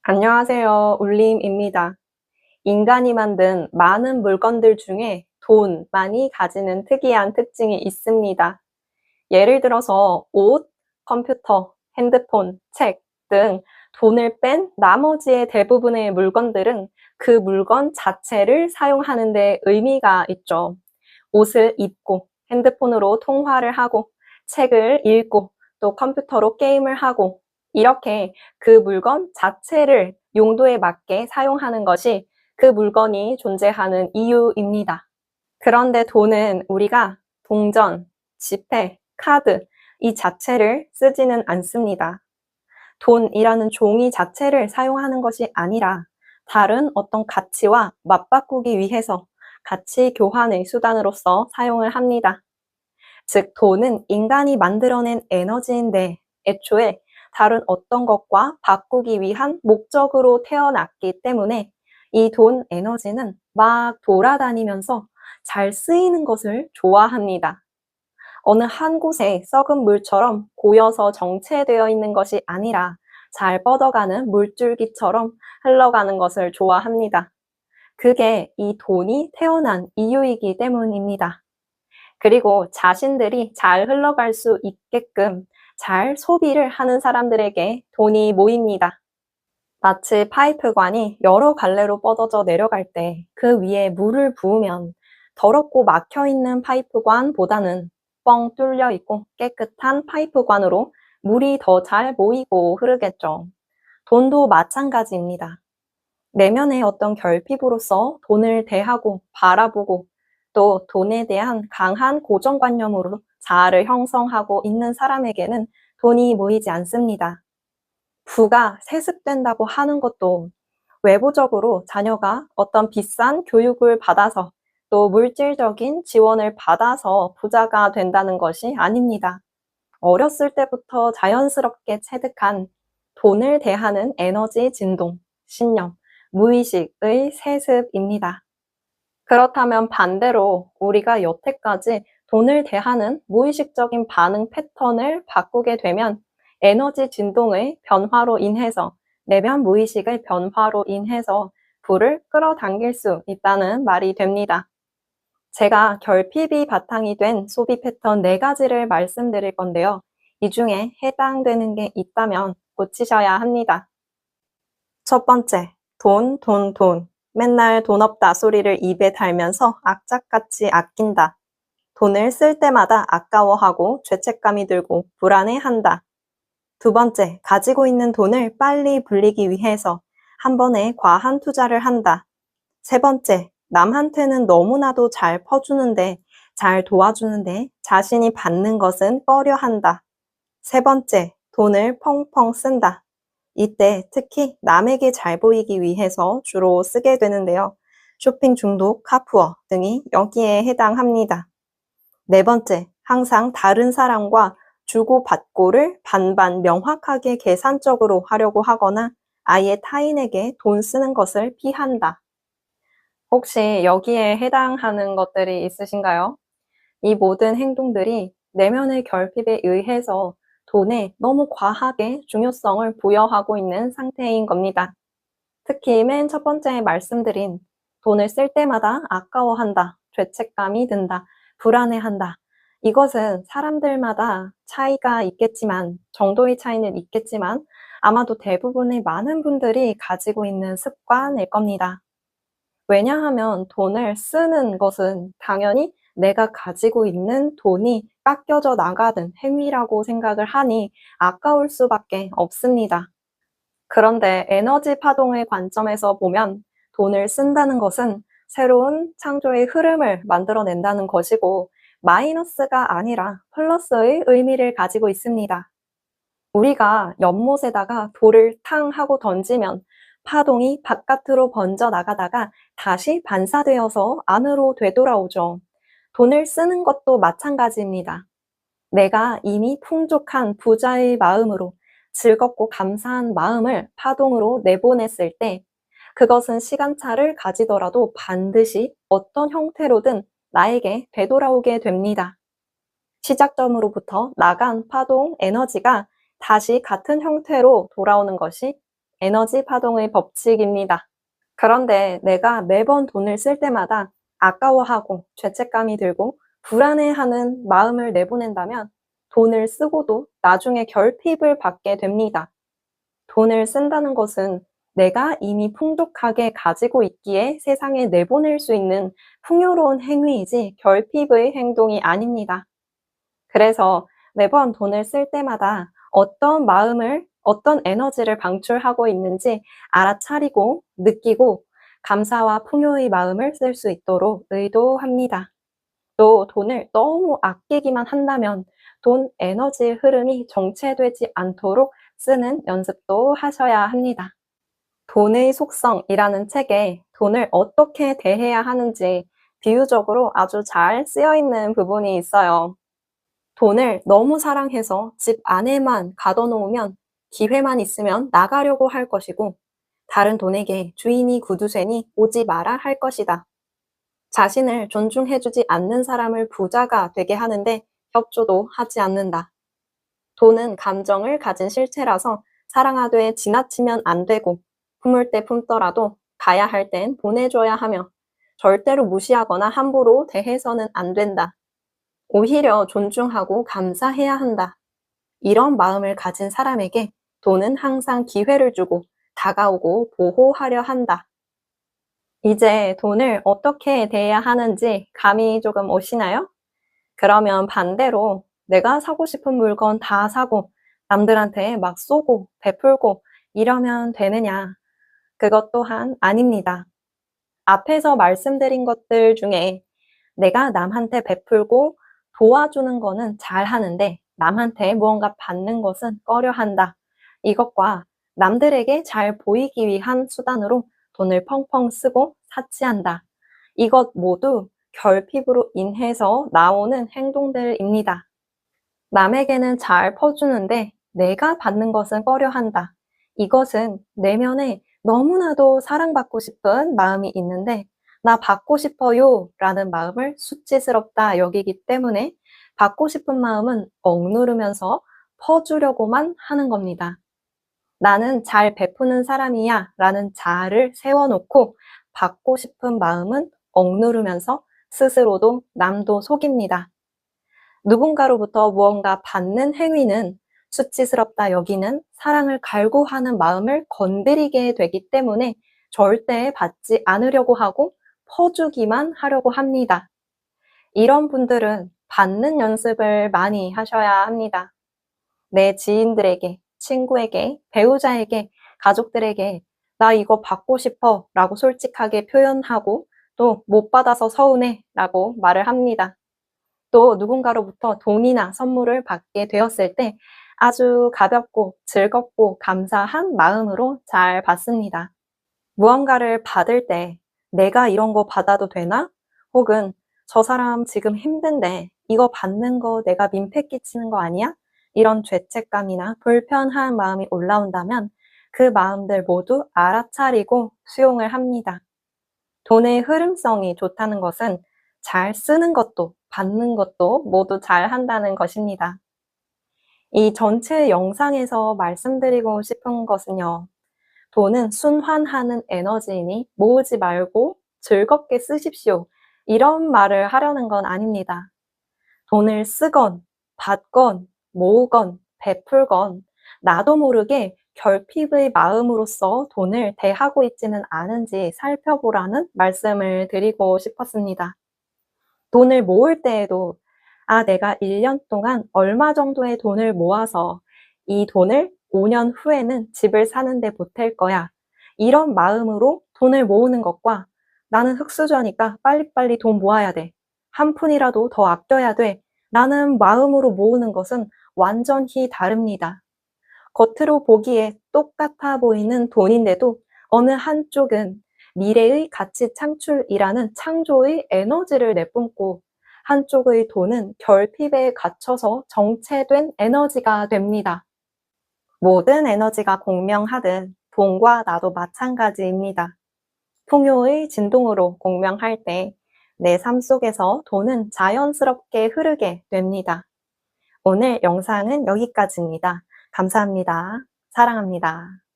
안녕하세요. 울림입니다. 인간이 만든 많은 물건들 중에 돈만이 가지는 특이한 특징이 있습니다. 예를 들어서 옷, 컴퓨터, 핸드폰, 책 등 돈을 뺀 나머지의 대부분의 물건들은 그 물건 자체를 사용하는 데 의미가 있죠. 옷을 입고, 핸드폰으로 통화를 하고, 책을 읽고, 또 컴퓨터로 게임을 하고, 이렇게 그 물건 자체를 용도에 맞게 사용하는 것이 그 물건이 존재하는 이유입니다. 그런데 돈은 우리가 동전, 지폐, 카드 이 자체를 쓰지는 않습니다. 돈이라는 종이 자체를 사용하는 것이 아니라 다른 어떤 가치와 맞바꾸기 위해서 가치 교환의 수단으로서 사용을 합니다. 즉, 돈은 인간이 만들어낸 에너지인데 애초에 다른 어떤 것과 바꾸기 위한 목적으로 태어났기 때문에 이 돈 에너지는 막 돌아다니면서 잘 쓰이는 것을 좋아합니다. 어느 한 곳에 썩은 물처럼 고여서 정체되어 있는 것이 아니라 잘 뻗어가는 물줄기처럼 흘러가는 것을 좋아합니다. 그게 이 돈이 태어난 이유이기 때문입니다. 그리고 자신들이 잘 흘러갈 수 있게끔 잘 소비를 하는 사람들에게 돈이 모입니다. 마치 파이프관이 여러 갈래로 뻗어져 내려갈 때 그 위에 물을 부으면 더럽고 막혀 있는 파이프관보다는 뻥 뚫려 있고 깨끗한 파이프관으로 물이 더 잘 모이고 흐르겠죠. 돈도 마찬가지입니다. 내면의 어떤 결핍으로서 돈을 대하고 바라보고 또 돈에 대한 강한 고정관념으로 자아를 형성하고 있는 사람에게는 돈이 모이지 않습니다. 부가 세습된다고 하는 것도 외부적으로 자녀가 어떤 비싼 교육을 받아서 또 물질적인 지원을 받아서 부자가 된다는 것이 아닙니다. 어렸을 때부터 자연스럽게 체득한 돈을 대하는 에너지 진동, 신념, 무의식의 세습입니다. 그렇다면 반대로 우리가 여태까지 돈을 대하는 무의식적인 반응 패턴을 바꾸게 되면 에너지 진동의 변화로 인해서 내면 무의식의 변화로 인해서 부를 끌어당길 수 있다는 말이 됩니다. 제가 결핍이 바탕이 된 소비 패턴 4가지를 말씀드릴 건데요. 이 중에 해당되는 게 있다면 고치셔야 합니다. 첫 번째, 돈, 돈, 돈. 맨날 돈 없다 소리를 입에 달면서 악착같이 아낀다. 돈을 쓸 때마다 아까워하고 죄책감이 들고 불안해한다. 두 번째, 가지고 있는 돈을 빨리 불리기 위해서 한 번에 과한 투자를 한다. 세 번째, 남한테는 너무나도 잘 퍼주는데, 잘 도와주는데 자신이 받는 것은 꺼려 한다. 세 번째, 돈을 펑펑 쓴다. 이때 특히 남에게 잘 보이기 위해서 주로 쓰게 되는데요. 쇼핑 중독, 카푸어 등이 여기에 해당합니다. 네 번째, 항상 다른 사람과 주고받고를 반반 명확하게 계산적으로 하려고 하거나 아예 타인에게 돈 쓰는 것을 피한다. 혹시 여기에 해당하는 것들이 있으신가요? 이 모든 행동들이 내면의 결핍에 의해서 돈에 너무 과하게 중요성을 부여하고 있는 상태인 겁니다. 특히 맨 첫 번째 말씀드린 돈을 쓸 때마다 아까워한다, 죄책감이 든다, 불안해한다. 이것은 사람들마다 차이가 있겠지만, 정도의 차이는 있겠지만, 아마도 대부분의 많은 분들이 가지고 있는 습관일 겁니다. 왜냐하면 돈을 쓰는 것은 당연히 내가 가지고 있는 돈이 깎여져 나가는 행위라고 생각을 하니 아까울 수밖에 없습니다. 그런데 에너지 파동의 관점에서 보면 돈을 쓴다는 것은 새로운 창조의 흐름을 만들어낸다는 것이고 마이너스가 아니라 플러스의 의미를 가지고 있습니다. 우리가 연못에다가 돌을 탕 하고 던지면 파동이 바깥으로 번져 나가다가 다시 반사되어서 안으로 되돌아오죠. 돈을 쓰는 것도 마찬가지입니다. 내가 이미 풍족한 부자의 마음으로 즐겁고 감사한 마음을 파동으로 내보냈을 때 그것은 시간차를 가지더라도 반드시 어떤 형태로든 나에게 되돌아오게 됩니다. 시작점으로부터 나간 파동 에너지가 다시 같은 형태로 돌아오는 것이 에너지 파동의 법칙입니다. 그런데 내가 매번 돈을 쓸 때마다 아까워하고 죄책감이 들고 불안해하는 마음을 내보낸다면 돈을 쓰고도 나중에 결핍을 받게 됩니다. 돈을 쓴다는 것은 내가 이미 풍족하게 가지고 있기에 세상에 내보낼 수 있는 풍요로운 행위이지 결핍의 행동이 아닙니다. 그래서 매번 돈을 쓸 때마다 어떤 마음을, 어떤 에너지를 방출하고 있는지 알아차리고 느끼고 감사와 풍요의 마음을 쓸 수 있도록 의도합니다. 또 돈을 너무 아끼기만 한다면 돈 에너지의 흐름이 정체되지 않도록 쓰는 연습도 하셔야 합니다. 돈의 속성이라는 책에 돈을 어떻게 대해야 하는지 비유적으로 아주 잘 쓰여 있는 부분이 있어요. 돈을 너무 사랑해서 집 안에만 가둬놓으면 기회만 있으면 나가려고 할 것이고 다른 돈에게 주인이 구두쇠니 오지 마라 할 것이다. 자신을 존중해주지 않는 사람을 부자가 되게 하는데 협조도 하지 않는다. 돈은 감정을 가진 실체라서 사랑하되 지나치면 안 되고 품을 때 품더라도 가야 할 땐 보내줘야 하며 절대로 무시하거나 함부로 대해서는 안 된다. 오히려 존중하고 감사해야 한다. 이런 마음을 가진 사람에게 돈은 항상 기회를 주고 다가오고 보호하려 한다. 이제 돈을 어떻게 대해야 하는지 감이 조금 오시나요? 그러면 반대로 내가 사고 싶은 물건 다 사고 남들한테 막 쏘고 베풀고 이러면 되느냐? 그것 또한 아닙니다. 앞에서 말씀드린 것들 중에 내가 남한테 베풀고 도와주는 거는 잘 하는데 남한테 무언가 받는 것은 꺼려 한다. 이것과 남들에게 잘 보이기 위한 수단으로 돈을 펑펑 쓰고 사치한다. 이것 모두 결핍으로 인해서 나오는 행동들입니다. 남에게는 잘 퍼주는데 내가 받는 것은 꺼려 한다. 이것은 내면에 너무나도 사랑받고 싶은 마음이 있는데 나 받고 싶어요 라는 마음을 수치스럽다 여기기 때문에 받고 싶은 마음은 억누르면서 퍼주려고만 하는 겁니다. 나는 잘 베푸는 사람이야 라는 자아를 세워놓고 받고 싶은 마음은 억누르면서 스스로도 남도 속입니다. 누군가로부터 무언가 받는 행위는 수치스럽다 여기는 사랑을 갈구하는 마음을 건드리게 되기 때문에 절대 받지 않으려고 하고 퍼주기만 하려고 합니다. 이런 분들은 받는 연습을 많이 하셔야 합니다. 내 지인들에게, 친구에게, 배우자에게, 가족들에게 나 이거 받고 싶어 라고 솔직하게 표현하고 또 못 받아서 서운해 라고 말을 합니다. 또 누군가로부터 돈이나 선물을 받게 되었을 때 아주 가볍고 즐겁고 감사한 마음으로 잘 받습니다. 무언가를 받을 때 내가 이런 거 받아도 되나? 혹은 저 사람 지금 힘든데 이거 받는 거 내가 민폐 끼치는 거 아니야? 이런 죄책감이나 불편한 마음이 올라온다면 그 마음들 모두 알아차리고 수용을 합니다. 돈의 흐름성이 좋다는 것은 잘 쓰는 것도 받는 것도 모두 잘 한다는 것입니다. 이 전체 영상에서 말씀드리고 싶은 것은요. 돈은 순환하는 에너지이니 모으지 말고 즐겁게 쓰십시오. 이런 말을 하려는 건 아닙니다. 돈을 쓰건, 받건, 모으건, 베풀건, 나도 모르게 결핍의 마음으로써 돈을 대하고 있지는 않은지 살펴보라는 말씀을 드리고 싶었습니다. 돈을 모을 때에도 내가 1년 동안 얼마 정도의 돈을 모아서 이 돈을 5년 후에는 집을 사는데 보탤 거야. 이런 마음으로 돈을 모으는 것과 나는 흙수저니까 빨리빨리 돈 모아야 돼. 한 푼이라도 더 아껴야 돼. 라는 마음으로 모으는 것은 완전히 다릅니다. 겉으로 보기에 똑같아 보이는 돈인데도 어느 한쪽은 미래의 가치 창출이라는 창조의 에너지를 내뿜고 한쪽의 돈은 결핍에 갇혀서 정체된 에너지가 됩니다. 모든 에너지가 공명하듯 돈과 나도 마찬가지입니다. 풍요의 진동으로 공명할 때 내 삶 속에서 돈은 자연스럽게 흐르게 됩니다. 오늘 영상은 여기까지입니다. 감사합니다. 사랑합니다.